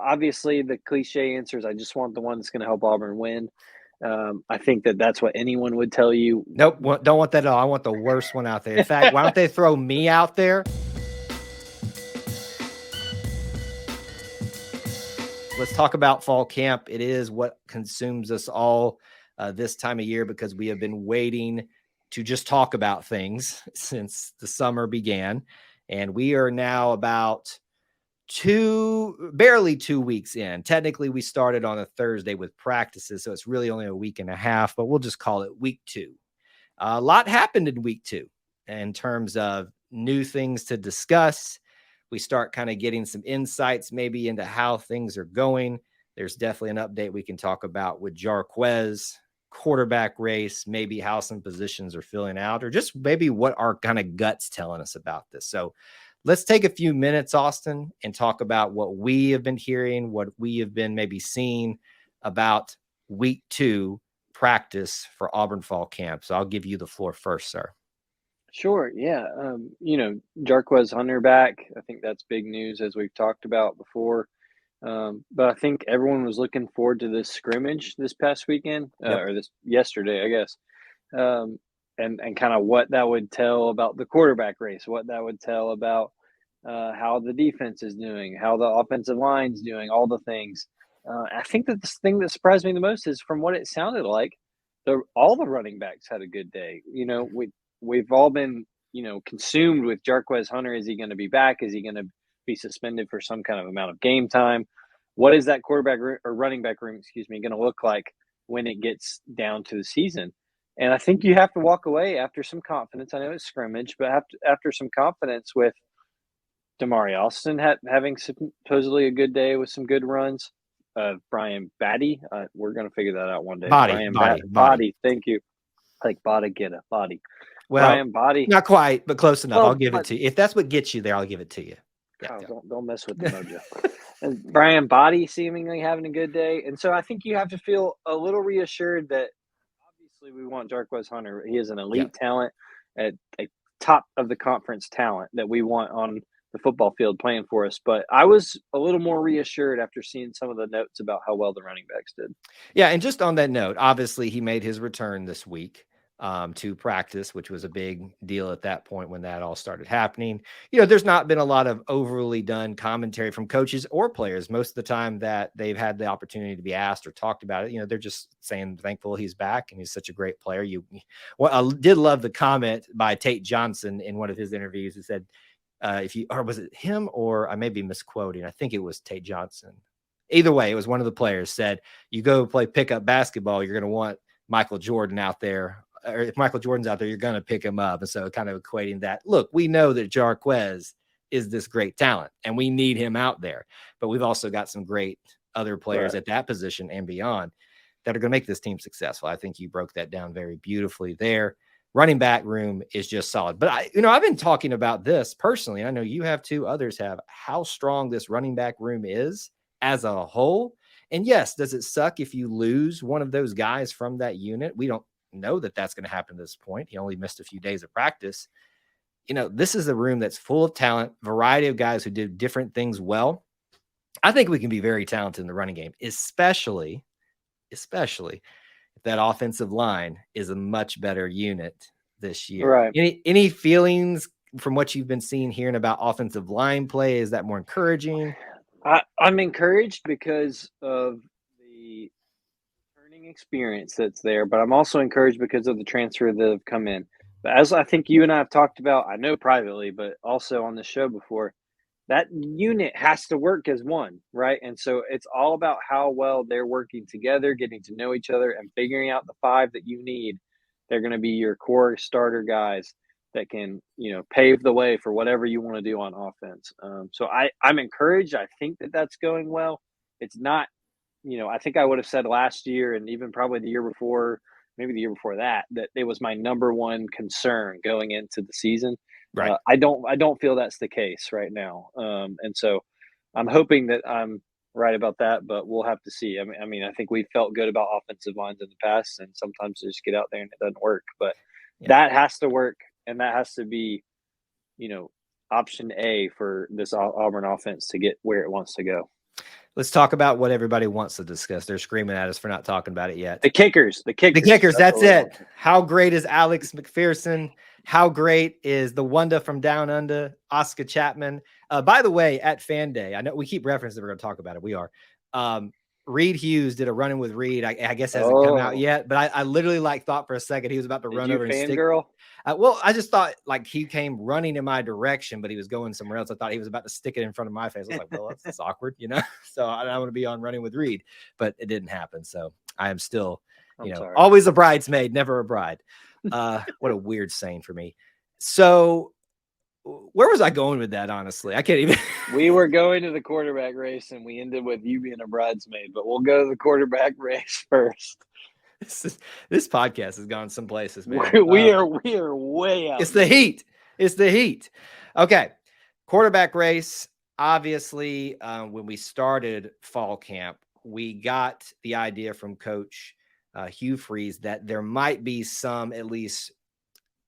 obviously the cliche answer is I just want the one that's going to help Auburn win. I think that's what anyone would tell you. Nope, don't want that at all. I want the worst one out there. In fact, why don't they throw me out there? Let's talk about fall camp. It is what consumes us all this time of year because we have been waiting to just talk about things since the summer began. And we are now about barely 2 weeks in. Technically, we started on a Thursday with practices, so it's really only a week and a half, but we'll just call it week 2. A lot happened in week 2 in terms of new things to discuss. We start kind of getting some insights maybe into how things are going. There's definitely an update we can talk about with Jarquez, quarterback race, maybe how some positions are filling out, or just maybe what our kind of guts telling us about this. So let's take a few minutes, Austin, and talk about what we have been hearing, what we have been maybe seeing about week 2 practice for Auburn fall camp. So I'll give you the floor first, sir. Sure. Yeah. Jarquez Hunter back. I think that's big news, as we've talked about before. But I think everyone was looking forward to this scrimmage this past weekend, or this yesterday, I guess. And kind of what that would tell about the quarterback race, what that would tell about how the defense is doing, how the offensive line's doing, all the things. I think that the thing that surprised me the most is from what it sounded like, all the running backs had a good day. We've all been, consumed with Jarquez Hunter. Is he going to be back? Is he going to be suspended for some kind of amount of game time? What is that quarterback or running back room, going to look like when it gets down to the season? And I think you have to walk away after some confidence. I know it's scrimmage, but after some confidence with Damari Austin having supposedly a good day with some good runs. Brian Batty, we're going to figure that out one day. Body. Thank you. Like body, get a body. Well, Brian Body. Not quite, but close enough. I'll give it to you. If that's what gets you there, I'll give it to you. Yeah. Don't mess with the mojo. And Brian Body seemingly having a good day. And so I think you have to feel a little reassured that obviously we want Jarquez Hunter. He is an elite talent, at a top of the conference talent that we want on the football field playing for us. But I was a little more reassured after seeing some of the notes about how well the running backs did. Yeah, and just on that note, obviously he made his return this week to practice, which was a big deal at that point when that all started happening. There's not been a lot of overly done commentary from coaches or players. Most of the time that they've had the opportunity to be asked or talked about it, they're just saying thankful he's back and he's such a great player. I did love the comment by Tate Johnson in one of his interviews. He said, or was it him, or I may be misquoting? I think it was Tate Johnson. Either way, it was one of the players said, you go play pickup basketball, you're going to want Michael Jordan out there. Or if Michael Jordan's out there, you're going to pick him up. And so kind of equating that, look, we know that Jarquez is this great talent and we need him out there, but we've also got some great other players at that position and beyond that are going to make this team successful. I think you broke that down very beautifully there. Running back room is just solid. But I've been talking about this personally. I know you have too, others have, how strong this running back room is as a whole. And yes, does it suck if you lose one of those guys from that unit? We don't know that that's going to happen at this point. He only missed a few days of practice. This is a room that's full of talent, variety of guys who did different things well. I think we can be very talented in the running game, especially if that offensive line is a much better unit this year. Right. Any feelings from what you've been seeing, hearing about offensive line play? Is that more encouraging? I'm encouraged because of the learning experience that's there, but I'm also encouraged because of the transfer that have come in. But as I think you and I have talked about, I know privately, but also on the show before, that unit has to work as one, right? And so it's all about how well they're working together, getting to know each other, and figuring out the 5 that you need. They're going to be your core starter guys that can, pave the way for whatever you want to do on offense. So I'm encouraged. I think that that's going well. It's not, I think I would have said last year and even probably the year before, maybe the year before that it was my number one concern going into the season. Right. I don't feel that's the case right now. And so I'm hoping that I'm right about that, but we'll have to see. I mean, I think we felt good about offensive lines in the past, and sometimes they just get out there and it doesn't work. But that has to work, and that has to be, option A for this Auburn offense to get where it wants to go. Let's talk about what everybody wants to discuss. They're screaming at us for not talking about it yet. The kickers. The kickers, that's it. How great is Alex McPherson? How great is the Wanda from Down Under, Oscar Chapman? By the way, at Fan Day, I know we keep referencing we're going to talk about it. We are. Reed Hughes did a run-in with Reed. I guess hasn't come out yet, but I literally thought for a second he was about to run over and stick. Girl? Well, I just thought he came running in my direction, but he was going somewhere else. I thought he was about to stick it in front of my face. I was like, well, that's awkward, So I don't want to be on Running with Reed, but it didn't happen. So I am still, always a bridesmaid, never a bride. What a weird saying for me. So where was I going with that? Honestly, I can't even. We were going to the quarterback race and we ended with you being a bridesmaid, but we'll go to the quarterback race first. This podcast has gone some places, man. We are way out. It's the heat. It's the heat. Okay. Quarterback race. Obviously, when we started fall camp, we got the idea from Coach Hugh Freeze that there might be at least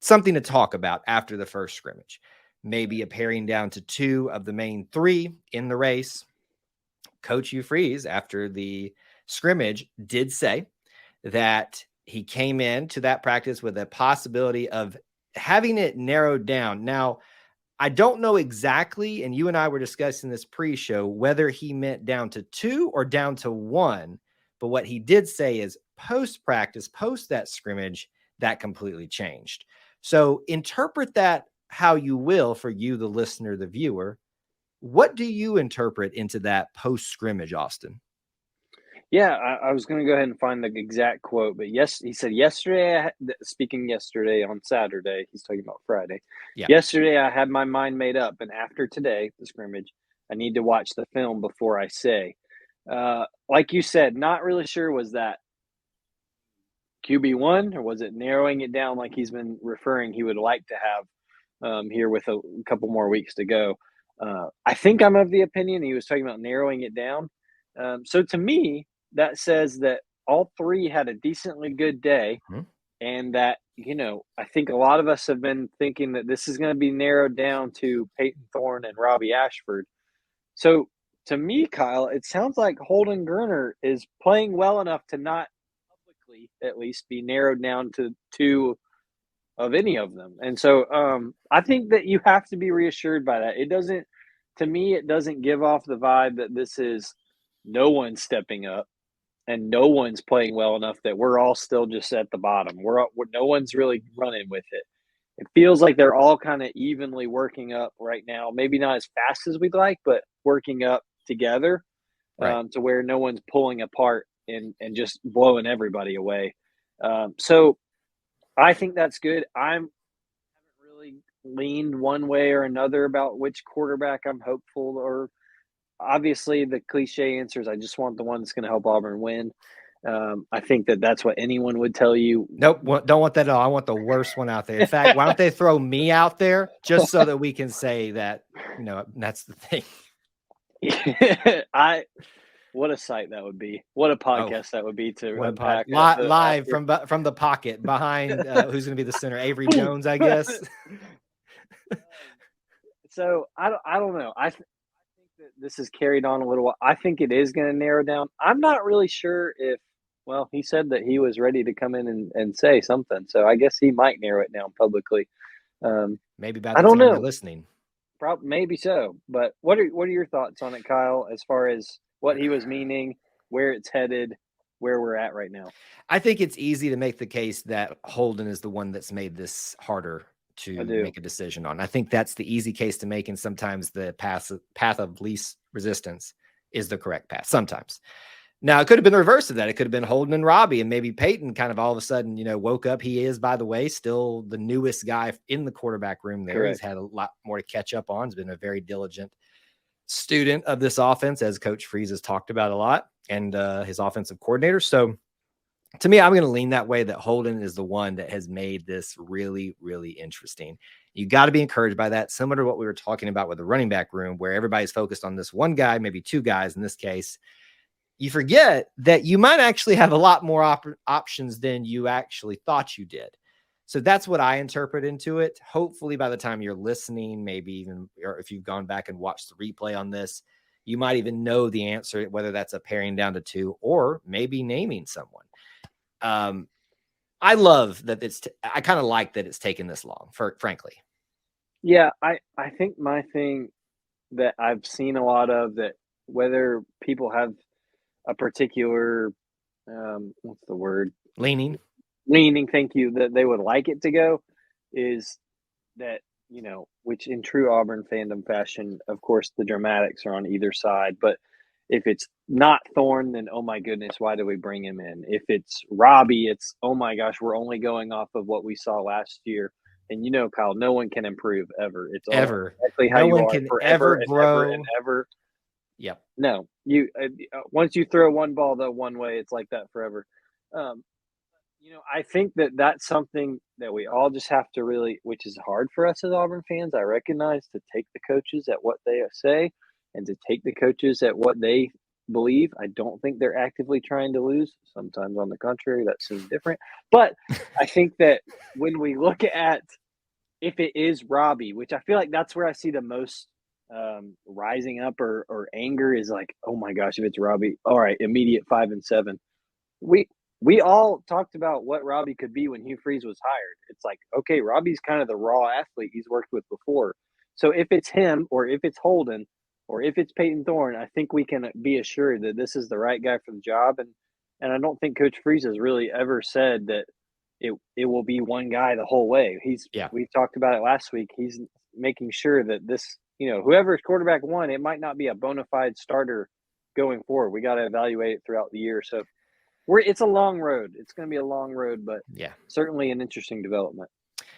something to talk about after the first scrimmage. Maybe a paring down to 2 of the main 3 in the race. Coach Hugh Freeze, after the scrimmage, did say that he came into that practice with a possibility of having it narrowed down. Now, I don't know exactly, and you and I were discussing this pre-show, whether he meant down to 2 or down to 1. But what he did say is post-practice, post that scrimmage, that completely changed. So interpret that how you will for you, the listener, the viewer. What do you interpret into that post-scrimmage, Austin? Yeah, I was going to go ahead and find the exact quote, but yes, he said yesterday, speaking yesterday on Saturday, he's talking about Friday. Yeah. Yesterday, I had my mind made up, and after today, the scrimmage, I need to watch the film before I say. Like you said, not really sure, was that QB1 or was it narrowing it down like he's been referring he would like to have here with a couple more weeks to go. I think I'm of the opinion he was talking about narrowing it down. So to me, that says that all 3 had a decently good day, and that, I think a lot of us have been thinking that this is going to be narrowed down to Peyton Thorne and Robbie Ashford. So to me, Kyle, it sounds like Holden Geriner is playing well enough to not publicly, at least, be narrowed down to 2 of any of them. And so I think that you have to be reassured by that. It doesn't give off the vibe that this is no one stepping up and no one's playing well enough that we're all still just at the bottom. No one's really running with it. It feels like they're all kind of evenly working up right now. Maybe not as fast as we'd like, but working up together, right, to where no one's pulling apart and just blowing everybody away. So I think that's good. I haven't really leaned one way or another about which quarterback I'm hopeful, or obviously the cliche answer is I just want the one that's going to help Auburn win. I think that's what anyone would tell you. Nope, don't want that at all. I want the worst one out there. In fact, why don't they throw me out there just so that we can say that, that's the thing. What a sight that would be. What a podcast that would be to unpack. Live from the pocket behind who's going to be the center, Avery Jones, I guess. So I don't know. I think that this is carried on a little while. I think it is going to narrow down. I'm not really sure if, well, he said that he was ready to come in and say something. So I guess he might narrow it down publicly. Maybe by the time you're listening. Maybe so. But what are your thoughts on it, Kyle, as far as what he was meaning, where it's headed, where we're at right now? I think it's easy to make the case that Holden is the one that's made this harder to make a decision on. I think that's the easy case to make, and sometimes the path of least resistance is the correct path. Sometimes. Now, it could have been the reverse of that. It could have been Holden and Robbie, and maybe Peyton kind of all of a sudden, woke up. He is, by the way, still the newest guy in the quarterback room there. Correct. He's had a lot more to catch up on. He's been a very diligent student of this offense, as Coach Freeze has talked about a lot, and his offensive coordinator. So to me, I'm going to lean that way, that Holden is the one that has made this really, really interesting. You got to be encouraged by that, similar to what we were talking about with the running back room, where everybody's focused on this one guy, maybe 2 guys in this case. You forget that you might actually have a lot more options than you actually thought you did. So that's what I interpret into it. Hopefully by the time you're listening, maybe even, or if you've gone back and watched the replay on this, you might even know the answer, whether that's a paring down to 2 or maybe naming someone. I love that I kind of like that it's taken this long, frankly. Yeah, I think my thing that I've seen a lot of, that whether people have a particular, what's the word? Leaning. Thank you, that they would like it to go, is that, which in true Auburn fandom fashion, of course, the dramatics are on either side. But if it's not Thorne, then oh my goodness, why do we bring him in? If it's Robbie, it's oh my gosh, we're only going off of what we saw last year. And Kyle, no one can improve ever. It's all Ever. exactly how No you one are can forever ever and grow. ever and ever. Yep. No, you once you throw one ball the one way, it's like that forever. Um, I think that that's something that we all just have to really, which is hard for us as Auburn fans, I recognize, to take the coaches at what they say and to take the coaches at what they believe. I don't think they're actively trying to lose. Sometimes, on the contrary, that seems different. But I think that when we look at, if it is Robbie, which I feel like that's where I see the most rising up or anger, is like, oh my gosh, if it's Robbie, all right, immediate 5-7. We all talked about what Robbie could be when Hugh Freeze was hired. It's like, okay, Robbie's kind of the raw athlete he's worked with before. So if it's him, or if it's Holden, or if it's Peyton Thorne, I think we can be assured that this is the right guy for the job. And I don't think Coach Freeze has really ever said that it will be one guy the whole way. We talked about it last week. He's making sure that this, whoever's quarterback one, it might not be a bona fide starter going forward. We got to evaluate it throughout the year. So it's a long road. It's going to be a long road, but certainly an interesting development.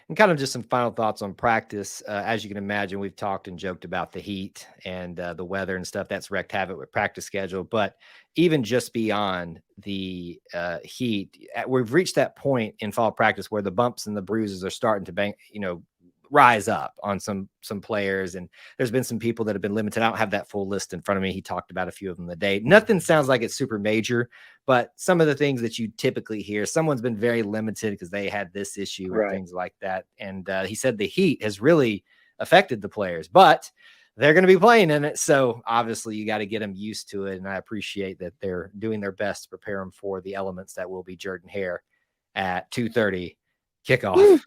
And kind of just some final thoughts on practice. As you can imagine, we've talked and joked about the heat and the weather and stuff that's wreaked havoc with practice schedule. But even just beyond the heat, we've reached that point in fall practice where the bumps and the bruises are starting to rise up on some players. And there's been some people that have been limited. I don't have that full list in front of me. He talked about a few of them today. Nothing sounds like it's super major, but some of the things that you typically hear, someone's been very limited because they had this issue or things like that. And he said the heat has really affected the players, but they're going to be playing in it. So obviously you got to get them used to it. And I appreciate that they're doing their best to prepare them for the elements that will be Jordan Hare at 2:30 kickoff.